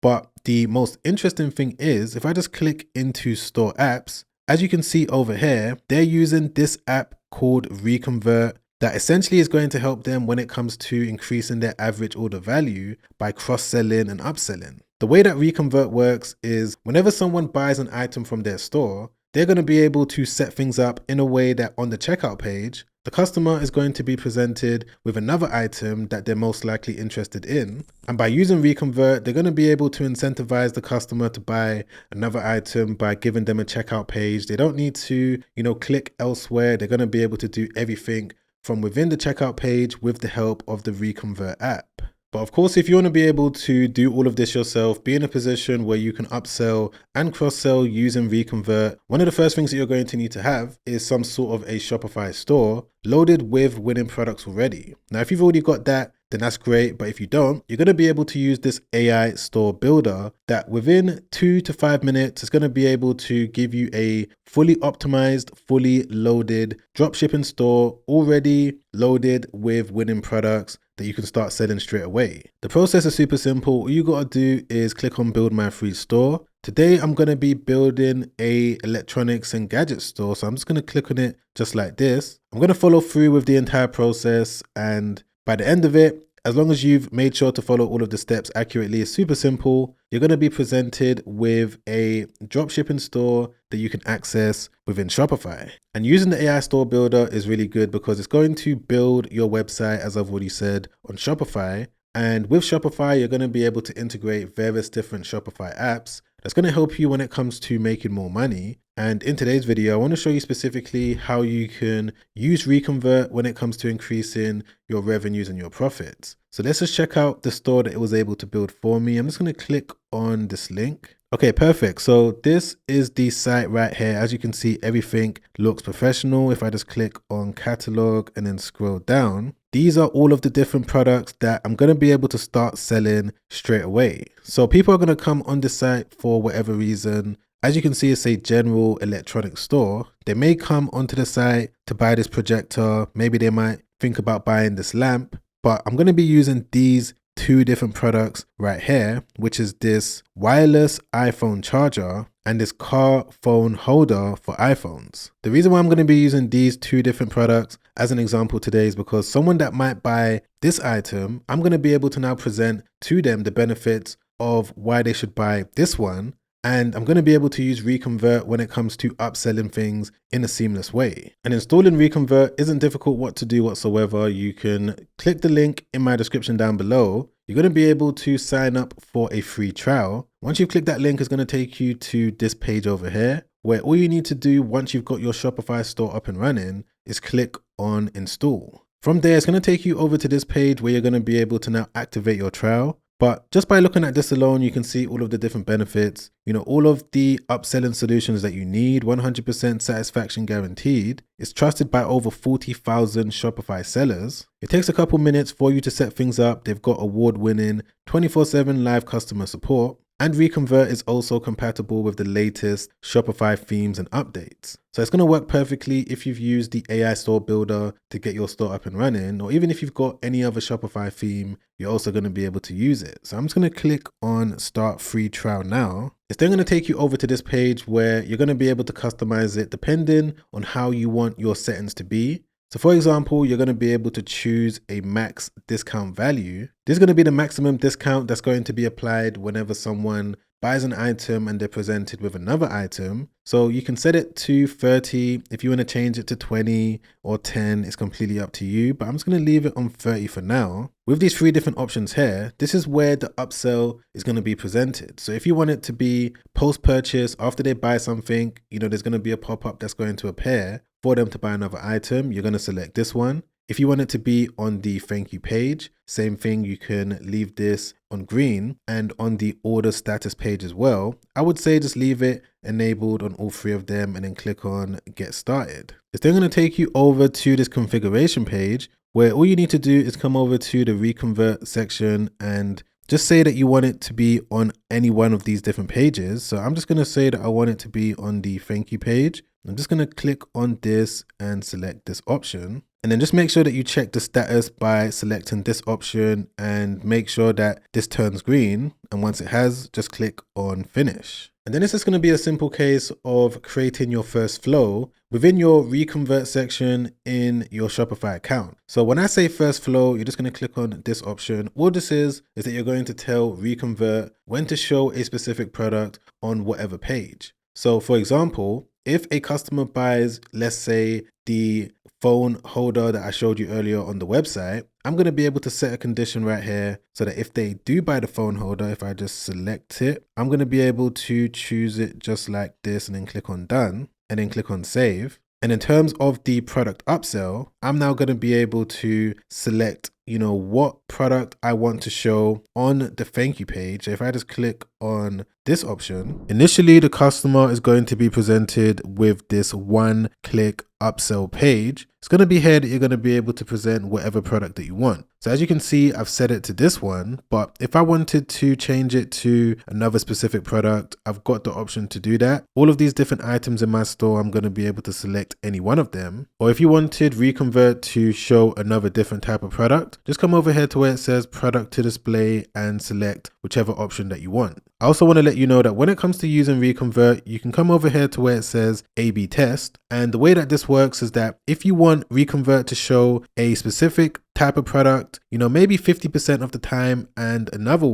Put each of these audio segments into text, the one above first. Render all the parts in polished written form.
But the most interesting thing is if I just click into store apps, as you can see over here, they're using this app called Reconvert that essentially is going to help them when it comes to increasing their average order value by cross-selling and upselling. The way that Reconvert works is whenever someone buys an item from their store, they're going to be able to set things up in a way that on the checkout page, the customer is going to be presented with another item that they're most likely interested in. And by using Reconvert, they're going to be able to incentivize the customer to buy another item by giving them a checkout page. They don't need to, click elsewhere. They're going to be able to do everything from within the checkout page with the help of the Reconvert app. But of course, if you want to be able to do all of this yourself, be in a position where you can upsell and cross-sell using Reconvert, one of the first things that you're going to need to have is some sort of a Shopify store loaded with winning products already. Now, if you've already got that, then that's great. But if you don't, you're going to be able to use this AI store builder that within 2 to 5 minutes is going to be able to give you a fully optimized, fully loaded dropshipping store already loaded with winning products that you can start selling straight away. The process is super simple. All you got to do is click on build my free store. Today, I'm going to be building a electronics and gadget store. So I'm just going to click on it just like this. I'm going to follow through with the entire process, and by the end of it, as long as you've made sure to follow all of the steps accurately, it's super simple. You're going to be presented with a dropshipping store that you can access within Shopify. And using the AI store builder is really good because it's going to build your website, as I've already said, on Shopify. And with Shopify, you're going to be able to integrate various different Shopify apps. That's going to help you when it comes to making more money. And in today's video, I want to show you specifically how you can use Reconvert when it comes to increasing your revenues and your profits. So let's just check out the store that it was able to build for me. I'm just going to click on this link. Okay, perfect. So this is the site right here. As you can see, everything looks professional. If I just click on catalog and then scroll down, these are all of the different products that I'm going to be able to start selling straight away. So people are going to come on the site for whatever reason. As you can see, it's a general electronics store. They may come onto the site to buy this projector. Maybe they might think about buying this lamp, but I'm going to be using these two different products right here, which is this wireless iPhone charger and this car phone holder for iPhones. The reason why I'm going to be using these two different products as an example today is because someone that might buy this item, I'm going to be able to now present to them the benefits of why they should buy this one. And I'm going to be able to use Reconvert when it comes to upselling things in a seamless way. And installing Reconvert isn't difficult what to do whatsoever. You can click the link in my description down below. You're going to be able to sign up for a free trial. Once you click that link, it's going to take you to this page over here, where all you need to do once you've got your Shopify store up and running is click on install. From there, it's going to take you over to this page where you're going to be able to now activate your trial. But just by looking at this alone, you can see all of the different benefits, all of the upselling solutions that you need, 100% satisfaction guaranteed. It's trusted by over 40,000 Shopify sellers. It takes a couple minutes for you to set things up. They've got award-winning 24/7 live customer support. And Reconvert is also compatible with the latest Shopify themes and updates. So it's going to work perfectly if you've used the AI store builder to get your store up and running, or even if you've got any other Shopify theme, you're also going to be able to use it. So I'm just going to click on start free trial now. It's then going to take you over to this page where you're going to be able to customize it depending on how you want your settings to be. So for example, you're going to be able to choose a max discount value. This is going to be the maximum discount that's going to be applied whenever someone buys an item and they're presented with another item. So you can set it to 30. If you want to change it to 20 or 10, it's completely up to you. But I'm just going to leave it on 30 for now. With these three different options here, this is where the upsell is going to be presented. So if you want it to be post-purchase, after they buy something, there's going to be a pop-up that's going to appear for them to buy another item. You're going to select this one. If you want it to be on the thank you page, same thing, you can leave this on green, and on the order status page as well. I would say just leave it enabled on all three of them and then click on get started. It's then going to take you over to this configuration page where all you need to do is come over to the Reconvert section and just say that you want it to be on any one of these different pages. So I'm just going to say that I want it to be on the thank you page. I'm just going to click on this and select this option. And then just make sure that you check the status by selecting this option and make sure that this turns green. And once it has, just click on finish. And then it's just going to be a simple case of creating your first flow within your Reconvert section in your Shopify account. So when I say first flow, you're just going to click on this option. All this is that you're going to tell Reconvert when to show a specific product on whatever page. So for example, if a customer buys, let's say, the phone holder that I showed you earlier on the website, I'm going to be able to set a condition right here so that if they do buy the phone holder, if I just select it, I'm going to be able to choose it just like this and then click on done and then click on save. And in terms of the product upsell, I'm now going to be able to select, what product I want to show on the thank you page. So if I just click on this option, initially the customer is going to be presented with this one-click upsell page. It's going to be here that you're going to be able to present whatever product that you want. So as you can see, I've set it to this one, but if I wanted to change it to another specific product, I've got the option to do that. All of these different items in my store, I'm going to be able to select any one of them. Or if you wanted Reconvert to show another different type of product, just come over here to where it says product to display and select whichever option that you want. I also want to let you know that when it comes to using Reconvert, you can come over here to where it says A/B test. And the way that this works is that if you want Reconvert to show a specific type of product, maybe 50% of the time, and another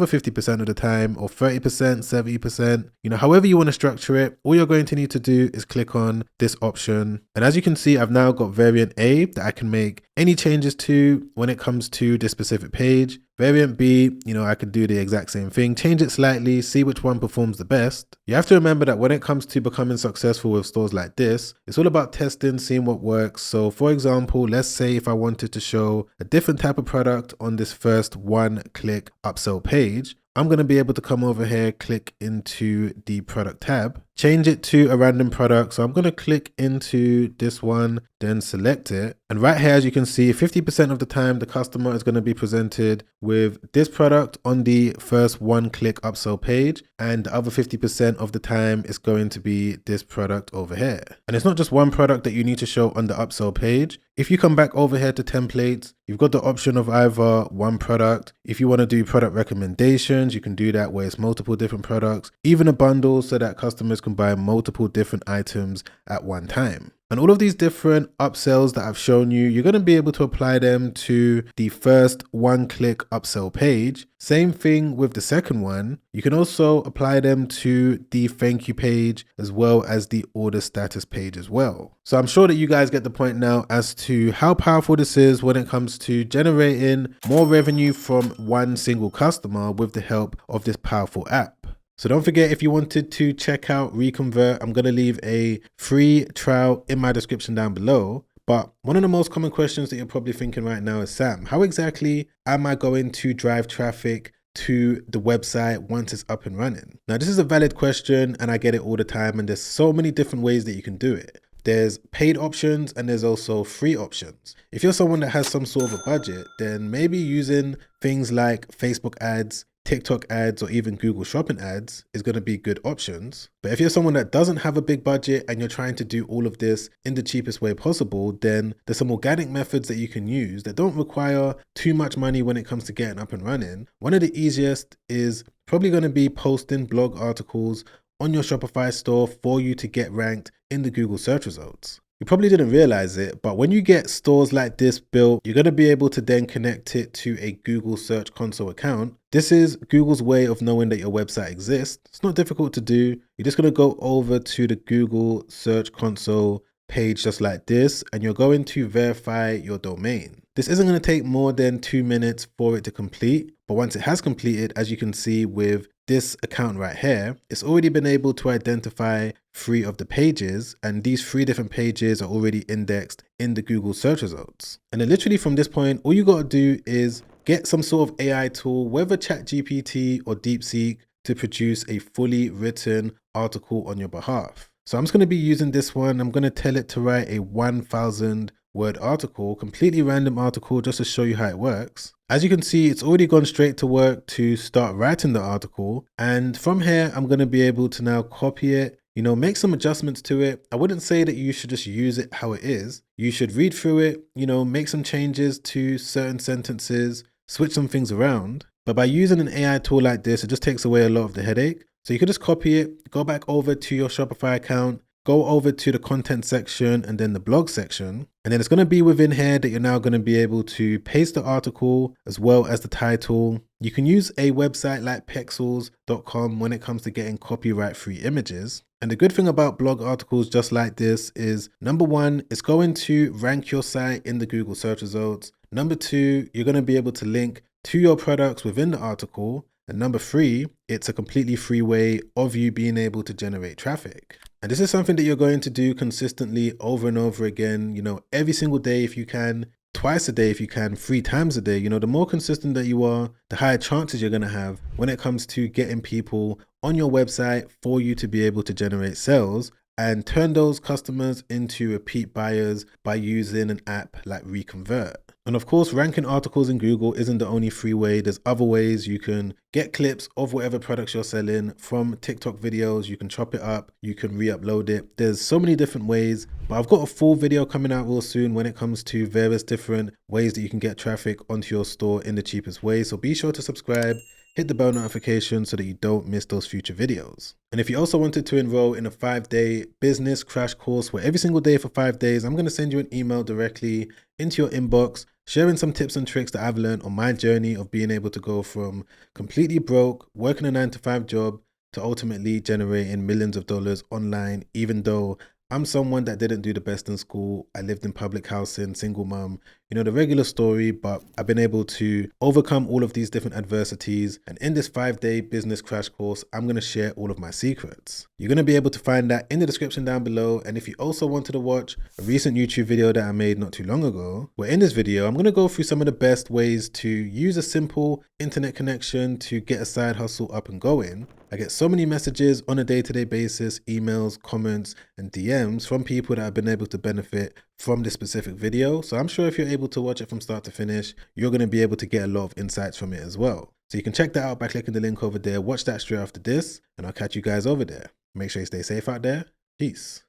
50% of the time, or 30%, 70%, however you want to structure it, all you're going to need to do is click on this option. And as you can see, I've now got variant A that I can make any changes to when it comes to this specific page. Variant B, I could do the exact same thing, change it slightly, see which one performs the best. You have to remember that when it comes to becoming successful with stores like this, it's all about testing, seeing what works. So for example, let's say if I wanted to show a different type of product on this first one-click upsell page, I'm going to be able to come over here, click into the product tab, change it to a random product. So I'm going to click into this one, then select it. And right here, as you can see, 50% of the time, the customer is going to be presented with this product on the first one-click upsell page. And the other 50% of the time is going to be this product over here. And it's not just one product that you need to show on the upsell page. If you come back over here to templates, you've got the option of either one product. If you want to do product recommendations, you can do that where it's multiple different products, even a bundle so that customers can buy multiple different items at one time. And all of these different upsells that I've shown you, you're going to be able to apply them to the first one-click upsell page. Same thing with the second one. You can also apply them to the thank you page as well as the order status page as well. So I'm sure that you guys get the point now as to how powerful this is when it comes to generating more revenue from one single customer with the help of this powerful app. So don't forget, if you wanted to check out Reconvert, I'm going to leave a free trial in my description down below. But one of the most common questions that you're probably thinking right now is, Sam, how exactly am I going to drive traffic to the website once it's up and running? Now, this is a valid question and I get it all the time, and there's so many different ways that you can do it. There's paid options and there's also free options. If you're someone that has some sort of a budget, then maybe using things like Facebook ads, TikTok ads, or even Google Shopping ads is going to be good options. But if you're someone that doesn't have a big budget and you're trying to do all of this in the cheapest way possible, then there's some organic methods that you can use that don't require too much money when it comes to getting up and running. One of the easiest is probably going to be posting blog articles on your Shopify store for you to get ranked in the Google search results. You probably didn't realize it, but when you get stores like this built, you're going to be able to then connect it to a Google Search Console account. This is Google's way of knowing that your website exists. It's not difficult to do. You're just going to go over to the Google Search Console page just like this, and you're going to verify your domain. This isn't going to take more than 2 minutes for it to complete, but once it has completed, as you can see with this account right here, it's already been able to identify 3 of the pages, and these 3 different pages are already indexed in the Google search results. And then literally from this point, all you got to do is get some sort of AI tool, whether ChatGPT or DeepSeek, to produce a fully written article on your behalf. So I'm just going to be using this one. I'm going to tell it to write a 1,000 word article, completely random article, just to show you how it works. As you can see, it's already gone straight to work to start writing the article. And from here, I'm going to be able to now copy it make some adjustments to it. I wouldn't say that you should just use it how it is. You should read through it, make some changes to certain sentences, switch some things around. But by using an AI tool like this, it just takes away a lot of the headache. So you could just copy it, go back over to your Shopify account, go over to the content section and then the blog section. And then it's going to be within here that you're now going to be able to paste the article as well as the title. You can use a website like pexels.com when it comes to getting copyright-free images. And the good thing about blog articles just like this is, number one, it's going to rank your site in the Google search results. Number two, you're going to be able to link to your products within the article. And number three, it's a completely free way of you being able to generate traffic. And this is something that you're going to do consistently over and over again, every single day if you can, twice a day if you can, 3 times a day. The more consistent that you are, the higher chances you're going to have when it comes to getting people on your website for you to be able to generate sales and turn those customers into repeat buyers by using an app like Reconvert. And of course, ranking articles in Google isn't the only free way. There's other ways. You can get clips of whatever products you're selling from TikTok videos. You can chop it up. You can re-upload it. There's so many different ways, but I've got a full video coming out real soon when it comes to various different ways that you can get traffic onto your store in the cheapest way. So be sure to subscribe. Hit the bell notification so that you don't miss those future videos. And if you also wanted to enroll in a 5-day business crash course where every single day for 5 days, I'm going to send you an email directly into your inbox, sharing some tips and tricks that I've learned on my journey of being able to go from completely broke, working a 9-to-5 job, to ultimately generating millions of dollars online, even though I'm someone that didn't do the best in school. I lived in public housing, single mom, the regular story, but I've been able to overcome all of these different adversities. And in this 5-day business crash course, I'm going to share all of my secrets. You're going to be able to find that in the description down below. And if you also wanted to watch a recent YouTube video that I made not too long ago, where in this video, I'm going to go through some of the best ways to use a simple internet connection to get a side hustle up and going. I get so many messages on a day-to-day basis, emails, comments, and DMs from people that have been able to benefit from this specific video. So I'm sure if you're able to watch it from start to finish, you're going to be able to get a lot of insights from it as well. So you can check that out by clicking the link over there. Watch that straight after this, and I'll catch you guys over there. Make sure you stay safe out there. Peace.